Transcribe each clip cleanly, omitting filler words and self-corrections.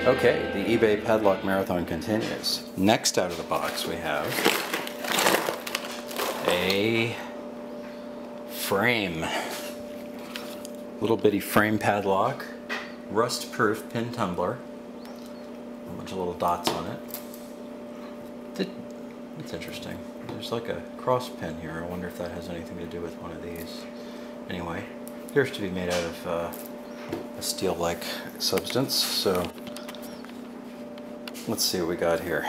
Okay, the eBay Padlock Marathon continues. Next out of the box we have a frame. Little bitty frame padlock, rust-proof pin tumbler. A bunch of little dots on it. It's interesting. There's like a cross pin here. I wonder if that has anything to do with one of these. Anyway, appears to be made out of a steel-like substance, so let's see what we got here.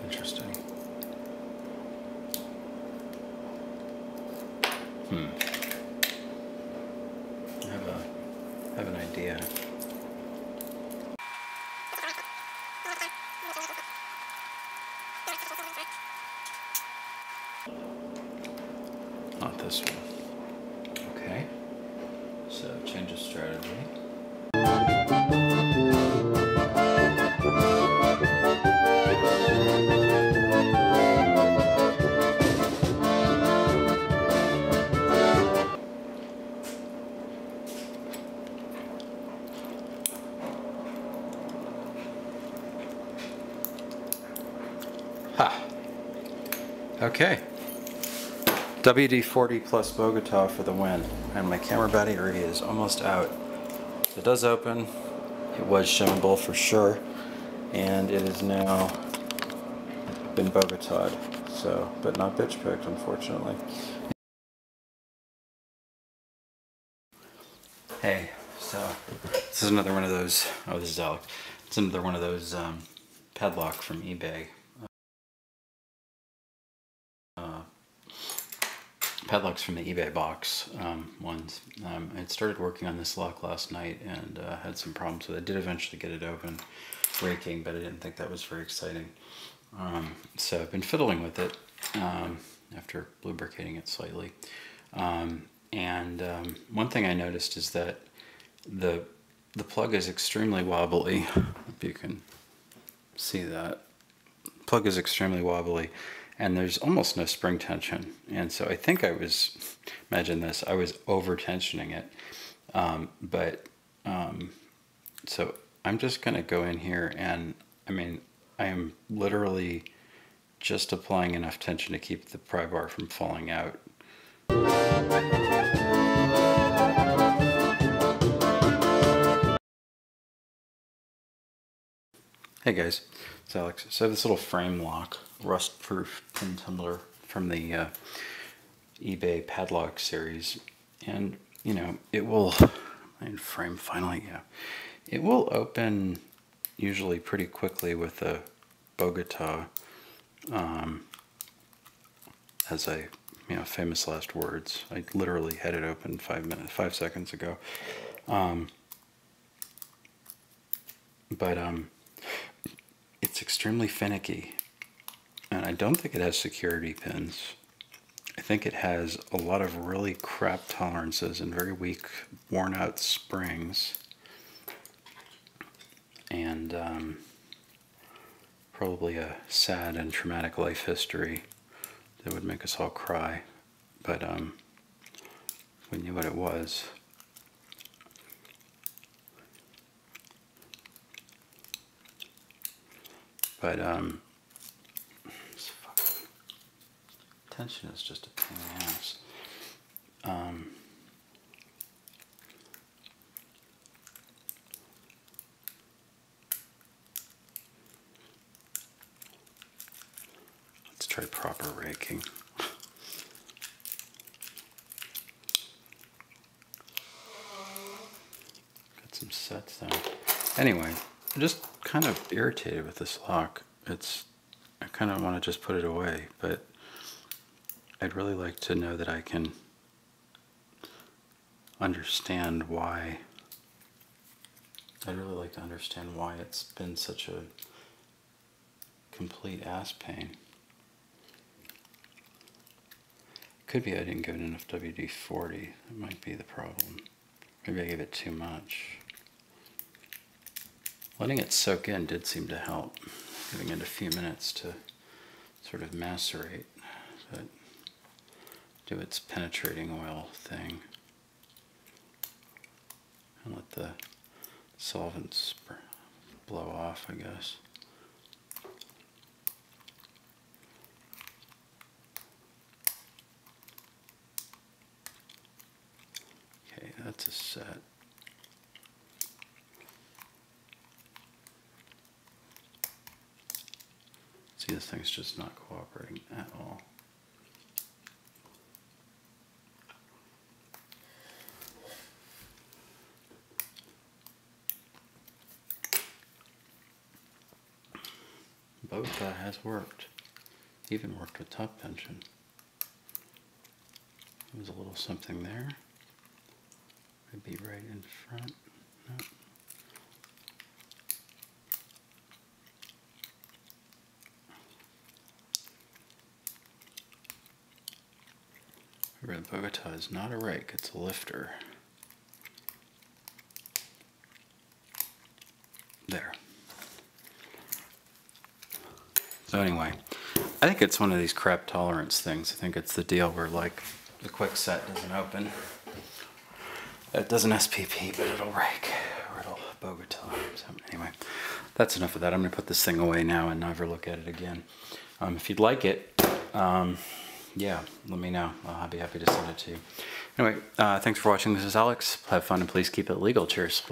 Interesting. I have an idea. Not this one. Okay. So change of strategy. Ha! Okay. WD-40 plus Bogota for the win. And my camera battery is almost out. It does open. It was shimmable for sure. And it is now been Bogota'd. So, but not bitch picked, unfortunately. Hey, so this is another one of those. Oh, this is Alex. It's another one of those padlock from eBay. Padlocks from the eBay box ones. I started working on this lock last night and had some problems with it. I did eventually get it open, raking, but I didn't think that was very exciting. So I've been fiddling with it after lubricating it slightly. One thing I noticed is that the plug is extremely wobbly. If you can see that. The plug is extremely wobbly. And there's almost no spring tension. And so I think I was, imagine this, I was over tensioning it. So I'm just gonna go in here and, I mean, I am literally just applying enough tension to keep the pry bar from falling out. Hey guys, it's Alex. So I have this little frame lock, rust-proof pin tumbler from the eBay Padlock series, and you know it will. Frame finally, yeah. It will open usually pretty quickly with a Bogota, as I, famous last words. I literally had it open 5 seconds ago, it's extremely finicky, and I don't think it has security pins. I think it has a lot of really crap tolerances and very weak, worn out springs, and probably a sad and traumatic life history that would make us all cry, but we knew what it was. But this fucking tension is just a pain in the ass. Let's try proper raking. Got some sets there. Anyway, I'm just kind of irritated with this lock. I kind of want to just put it away, but I'd really like to know that I can understand why. I'd really like to understand why it's been such a complete ass pain. Could be I didn't give it enough WD-40. That might be the problem. Maybe I gave it too much. Letting it soak in did seem to help, giving it a few minutes to sort of macerate, but do its penetrating oil thing, and let the solvents blow off, I guess. Okay, that's a set. See, this thing's just not cooperating at all. Both has worked. Even worked with top tension. There's a little something there. Maybe right in front. No. Remember, the Bogota is not a rake, it's a lifter. There. So anyway, I think it's one of these crap tolerance things. I think it's the deal where, like, the quick set doesn't open. It doesn't SPP, but it'll rake, or it'll Bogota. So anyway, that's enough of that. I'm going to put this thing away now and never look at it again. If you'd like it, yeah, let me know. I'll be happy to send it to you. Anyway, thanks for watching. This is Alex. Have fun and please keep it legal. Cheers.